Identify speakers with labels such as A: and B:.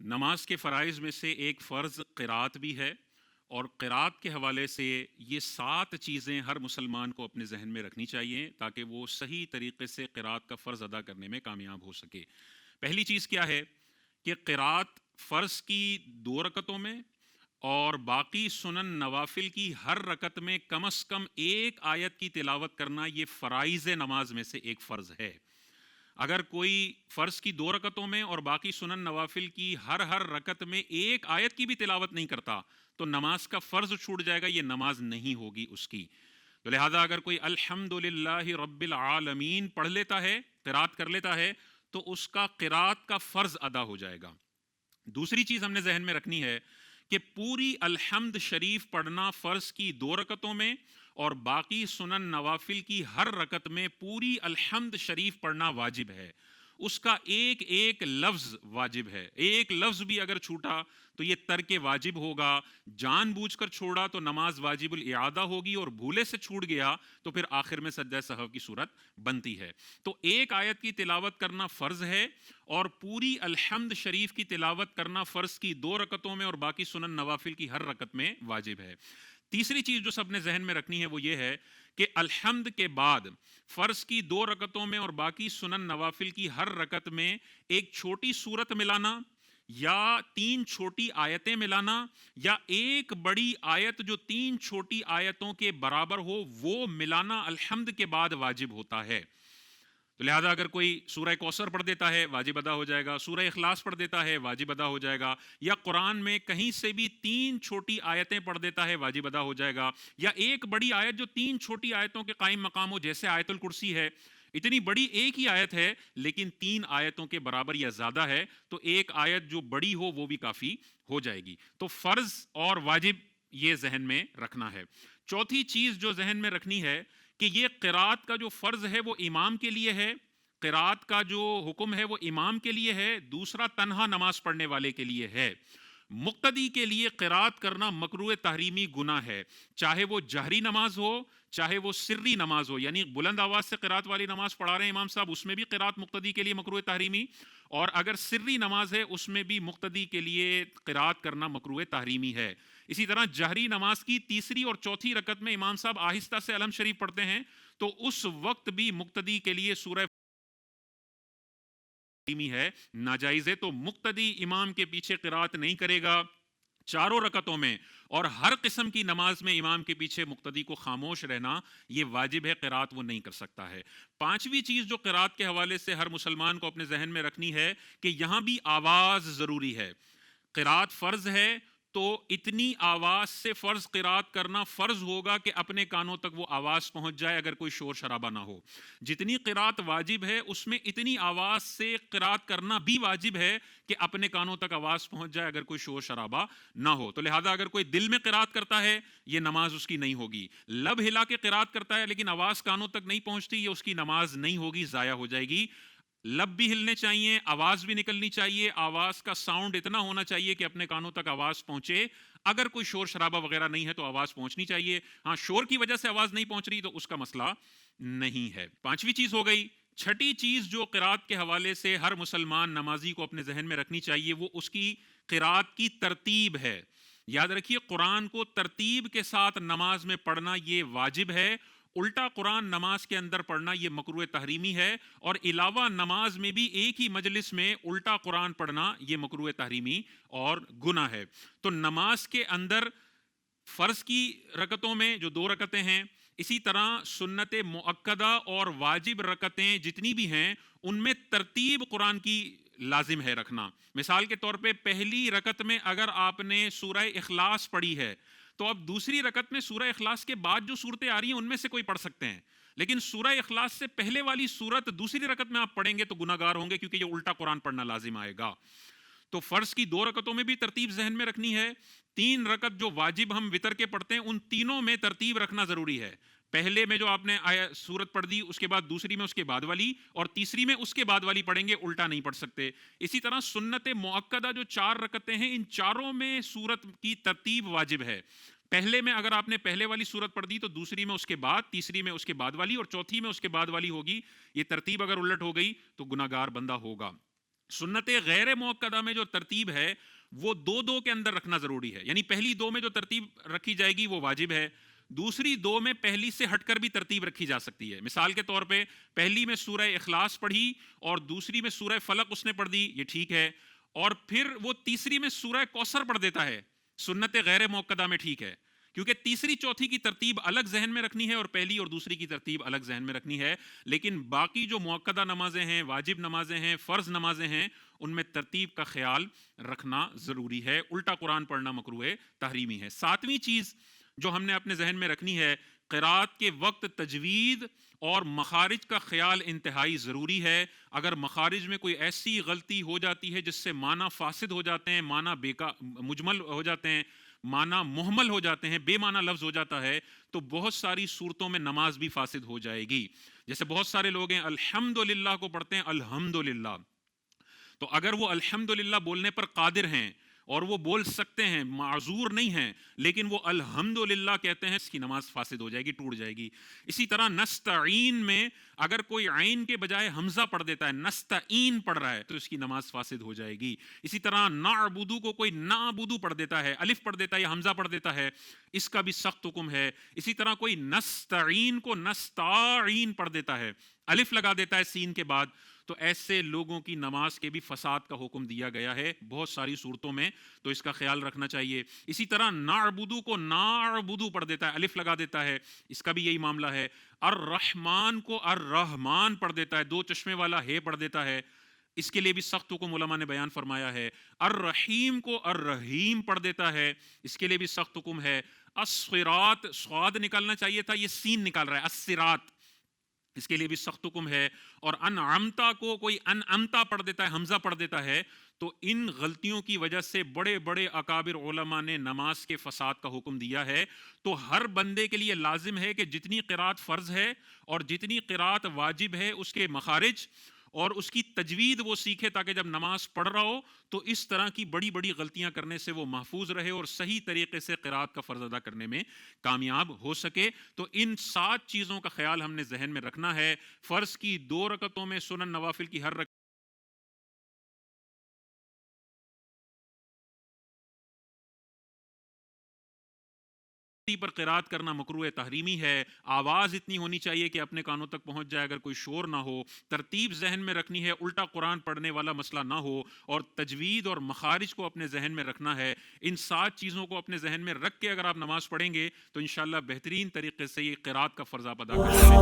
A: نماز کے فرائض میں سے ایک فرض قرات بھی ہے، اور قرات کے حوالے سے یہ 7 چیزیں ہر مسلمان کو اپنے ذہن میں رکھنی چاہیے تاکہ وہ صحیح طریقے سے قرات کا فرض ادا کرنے میں کامیاب ہو سکے۔ پہلی چیز کیا ہے کہ قرات فرض کی 2 رکعتوں میں اور باقی سنن نوافل کی ہر رکعت میں کم از کم ایک آیت کی تلاوت کرنا، یہ فرائض نماز میں سے ایک فرض ہے۔ اگر کوئی فرض کی 2 رکعتوں میں اور باقی سنن نوافل کی ہر رکعت میں ایک آیت کی بھی تلاوت نہیں کرتا تو نماز کا فرض چھوٹ جائے گا، یہ نماز نہیں ہوگی اس کی۔ تو لہٰذا اگر کوئی الحمدللہ رب العالمین پڑھ لیتا ہے، قرات کر لیتا ہے، تو اس کا قرات کا فرض ادا ہو جائے گا۔ دوسری چیز ہم نے ذہن میں رکھنی ہے کہ پوری الحمد شریف پڑھنا فرض کی 2 رکعتوں میں اور باقی سنن نوافل کی ہر رکعت میں پوری الحمد شریف پڑھنا واجب ہے۔ اس کا ایک ایک لفظ واجب ہے، ایک لفظ بھی اگر چھوٹا تو یہ ترک واجب ہوگا۔ جان بوجھ کر چھوڑا تو نماز واجب الاعادہ ہوگی، اور بھولے سے چھوٹ گیا تو پھر آخر میں سجدہ سہو کی صورت بنتی ہے۔ تو ایک آیت کی تلاوت کرنا فرض ہے، اور پوری الحمد شریف کی تلاوت کرنا فرض کی 2 رکعتوں میں اور باقی سنن نوافل کی ہر رکعت میں واجب ہے۔ تیسری چیز جو سب نے ذہن میں رکھنی ہے وہ یہ ہے کہ الحمد کے بعد فرض کی 2 رکعتوں میں اور باقی سنن نوافل کی ہر رکعت میں ایک چھوٹی سورت ملانا، یا 3 چھوٹی آیتیں ملانا، یا ایک بڑی آیت جو 3 چھوٹی آیتوں کے برابر ہو وہ ملانا الحمد کے بعد واجب ہوتا ہے۔ تو لہذا اگر کوئی سورہ کوثر پڑھ دیتا ہے واجب ادا ہو جائے گا، سورہ اخلاص پڑھ دیتا ہے واجب ادا ہو جائے گا، یا قرآن میں کہیں سے بھی 3 چھوٹی آیتیں پڑھ دیتا ہے واجب ادا ہو جائے گا، یا ایک بڑی آیت جو 3 چھوٹی آیتوں کے قائم مقام ہو، جیسے آیت الکرسی ہے، اتنی بڑی ایک ہی آیت ہے لیکن 3 آیتوں کے برابر یا زیادہ ہے، تو ایک آیت جو بڑی ہو وہ بھی کافی ہو جائے گی۔ تو فرض اور واجب یہ ذہن میں رکھنا ہے۔ چوتھی چیز جو ذہن میں رکھنی ہے کہ یہ قرات کا جو فرض ہے وہ امام کے لیے ہے، قرات کا جو حکم ہے وہ امام کے لیے ہے، دوسرا تنہا نماز پڑھنے والے کے لیے ہے۔ مقتدی کے لیے قرات کرنا مکروہ تحریمی گناہ ہے، چاہے وہ جہری نماز ہو چاہے وہ سری نماز ہو، یعنی بلند آواز سے قرات والی نماز پڑھا رہے ہیں امام صاحب، اس میں بھی قرات مقتدی کے لیے مکروہ تحریمی، اور اگر سری نماز ہے اس میں بھی مقتدی کے لیے قرات کرنا مکروہ تحریمی ہے۔ اسی طرح جہری نماز کی تیسری اور چوتھی رکعت میں امام صاحب آہستہ سے علم شریف پڑھتے ہیں تو اس وقت بھی مقتدی کے لیے سورہ ہے، ناجائز ہے، تو مقتدی امام کے پیچھے قرات نہیں کرے گا۔ چاروں رکعتوں میں اور ہر قسم کی نماز میں امام کے پیچھے مقتدی کو خاموش رہنا یہ واجب ہے، قرات وہ نہیں کر سکتا ہے۔ پانچویں چیز جو قرات کے حوالے سے ہر مسلمان کو اپنے ذہن میں رکھنی ہے کہ یہاں بھی آواز ضروری ہے۔ قرات فرض ہے تو اتنی آواز سے فرض قرات کرنا فرض ہوگا کہ اپنے کانوں تک وہ آواز پہنچ جائے اگر کوئی شور شرابہ نہ ہو۔ جتنی قرات واجب ہے اس میں اتنی آواز سے قرات کرنا بھی واجب ہے کہ اپنے کانوں تک آواز پہنچ جائے اگر کوئی شور شرابہ نہ ہو۔ تو لہذا اگر کوئی دل میں قرات کرتا ہے یہ نماز اس کی نہیں ہوگی، لب ہلا کے قرات کرتا ہے لیکن آواز کانوں تک نہیں پہنچتی، یہ اس کی نماز نہیں ہوگی، ضائع ہو جائے گی۔ لب بھی ہلنے چاہیے، آواز بھی نکلنی چاہیے، آواز کا ساؤنڈ اتنا ہونا چاہیے کہ اپنے کانوں تک آواز پہنچے۔ اگر کوئی شور شرابہ وغیرہ نہیں ہے تو آواز پہنچنی چاہیے، ہاں شور کی وجہ سے آواز نہیں پہنچ رہی تو اس کا مسئلہ نہیں ہے۔ پانچویں چیز ہو گئی۔ چھٹی چیز جو قرات کے حوالے سے ہر مسلمان نمازی کو اپنے ذہن میں رکھنی چاہیے وہ اس کی قرات کی ترتیب ہے۔ یاد رکھیے قرآن کو ترتیب کے ساتھ نماز میں پڑھنا یہ واجب ہے، الٹا قرآن نماز کے اندر پڑھنا یہ مکروہ تحریمی ہے، اور علاوہ نماز میں بھی ایک ہی مجلس میں الٹا قرآن پڑھنا یہ مکروہ تحریمی اور گناہ ہے۔ تو نماز کے اندر فرض کی رکعتوں میں جو 2 رکعتیں ہیں، اسی طرح سنت مؤکدہ اور واجب رکعتیں جتنی بھی ہیں ان میں ترتیب قرآن کی لازم ہے رکھنا۔ مثال کے طور پہ پہلی رکعت میں اگر آپ نے سورہ اخلاص پڑھی ہے تو اب دوسری رکعت میں سورہ اخلاص کے بعد جو صورتیں آ رہی ہیں ان میں سے کوئی پڑھ سکتے ہیں، لیکن سورہ اخلاص سے پہلے والی صورت دوسری رکعت میں آپ پڑھیں گے تو گناہ گار ہوں گے کیونکہ یہ الٹا قرآن پڑھنا لازم آئے گا۔ تو فرض کی 2 رکعتوں میں بھی ترتیب ذہن میں رکھنی ہے۔ 3 رکعت جو واجب ہم وتر کے پڑھتے ہیں ان تینوں میں ترتیب رکھنا ضروری ہے۔ پہلے میں جو آپ نے سورت پڑھ دی اس کے بعد دوسری میں اس کے بعد والی، اور تیسری میں اس کے بعد والی پڑھیں گے، الٹا نہیں پڑھ سکتے۔ اسی طرح سنت مؤکدہ جو 4 رکعتیں ہیں ان چاروں میں سورت کی ترتیب واجب ہے۔ پہلے میں اگر آپ نے پہلے والی سورت پڑھ دی تو دوسری میں اس کے بعد، تیسری میں اس کے بعد والی، اور چوتھی میں اس کے بعد والی ہوگی۔ یہ ترتیب اگر الٹ ہو گئی تو گناہ گار بندہ ہوگا۔ سنت غیر موقدہ میں جو ترتیب ہے وہ دو دو کے اندر رکھنا ضروری ہے، یعنی پہلی دو میں جو ترتیب رکھی جائے گی وہ واجب ہے، دوسری دو میں پہلی سے ہٹ کر بھی ترتیب رکھی جا سکتی ہے۔ مثال کے طور پہ پہلی میں سورہ اخلاص پڑھی اور دوسری میں سورہ فلق اس نے پڑھ دی، یہ ٹھیک ہے، اور پھر وہ تیسری میں سورہ کوثر پڑھ دیتا ہے، سنت غیر موقدہ میں ٹھیک ہے، کیونکہ تیسری چوتھی کی ترتیب الگ ذہن میں رکھنی ہے اور پہلی اور دوسری کی ترتیب الگ ذہن میں رکھنی ہے، لیکن باقی جو موقدہ نمازیں ہیں، واجب نمازیں ہیں، فرض نمازیں ہیں، ان میں ترتیب کا خیال رکھنا ضروری ہے، الٹا قرآن پڑھنا مکروہ تحریمی ہے۔ ساتویں چیز جو ہم نے اپنے ذہن میں رکھنی ہے، قرات کے وقت تجوید اور مخارج کا خیال انتہائی ضروری ہے۔ اگر مخارج میں کوئی ایسی غلطی ہو جاتی ہے جس سے معنی فاسد ہو جاتے ہیں، معنی مجمل ہو جاتے ہیں، معنی محمل ہو جاتے ہیں، بے معنی لفظ ہو جاتا ہے، تو بہت ساری صورتوں میں نماز بھی فاسد ہو جائے گی۔ جیسے بہت سارے لوگ ہیں الحمدللہ کو پڑھتے ہیں الحمدللہ، تو اگر وہ الحمدللہ بولنے پر قادر ہیں اور وہ بول سکتے ہیں، معذور نہیں ہیں، لیکن وہ الحمدللہ کہتے ہیں، اس کی نماز فاسد ہو جائے گی، ٹوٹ جائے گی۔ اسی طرح نستعین میں اگر کوئی عین کے بجائے حمزہ پڑھ دیتا ہے، نستعین پڑھ رہا ہے، تو اس کی نماز فاسد ہو جائے گی۔ اسی طرح نعبدو کو کوئی نعبدو پڑھ دیتا ہے، الف پڑھ دیتا ہے یا حمزہ پڑھ دیتا ہے، اس کا بھی سخت حکم ہے۔ اسی طرح کوئی نستعین کو نستعین پڑھ دیتا ہے، الف لگا دیتا ہے سین کے بعد، تو ایسے لوگوں کی نماز کے بھی فساد کا حکم دیا گیا ہے بہت ساری صورتوں میں، تو اس کا خیال رکھنا چاہیے۔ اسی طرح نعبدو کو نعبدو پڑھ دیتا ہے، الف لگا دیتا ہے، اس کا بھی یہی معاملہ ہے۔ الرحمن کو الرحمن پڑھ دیتا ہے، دو چشمے والا ہے پڑھ دیتا ہے، اس کے لیے بھی سخت حکم علماء نے بیان فرمایا ہے۔ الرحیم کو الرحیم پڑھ دیتا ہے، اس کے لیے بھی سخت حکم ہے۔ الصراط، صاد نکالنا چاہیے تھا، یہ سین نکال رہا ہے، الصراط، اس کے لیے بھی سخت حکم ہے۔ اور انعمتا کو کوئی انعمتا پڑھ دیتا ہے، حمزہ پڑھ دیتا ہے، تو ان غلطیوں کی وجہ سے بڑے بڑے اکابر علماء نے نماز کے فساد کا حکم دیا ہے۔ تو ہر بندے کے لیے لازم ہے کہ جتنی قرات فرض ہے اور جتنی قرات واجب ہے اس کے مخارج اور اس کی تجوید وہ سیکھے، تاکہ جب نماز پڑھ رہا ہو تو اس طرح کی بڑی بڑی غلطیاں کرنے سے وہ محفوظ رہے اور صحیح طریقے سے قرات کا فرض ادا کرنے میں کامیاب ہو سکے۔ تو ان 7 چیزوں کا خیال ہم نے ذہن میں رکھنا ہے۔ فرض کی 2 رکعتوں میں، سنن نوافل کی ہر رکعت پر قرات کرنا مکروہ تحریمی ہے۔ آواز اتنی ہونی چاہیے کہ اپنے کانوں تک پہنچ جائے، اگر کوئی شور نہ ہو۔ ترتیب ذہن میں رکھنی ہے، الٹا قرآن پڑھنے والا مسئلہ نہ ہو، اور تجوید اور مخارج کو اپنے ذہن میں رکھنا ہے۔ ان 7 چیزوں کو اپنے ذہن میں رکھ کے اگر آپ نماز پڑھیں گے تو انشاءاللہ بہترین طریقے سے یہ قرات کا فرض آپ ادا کریں گے۔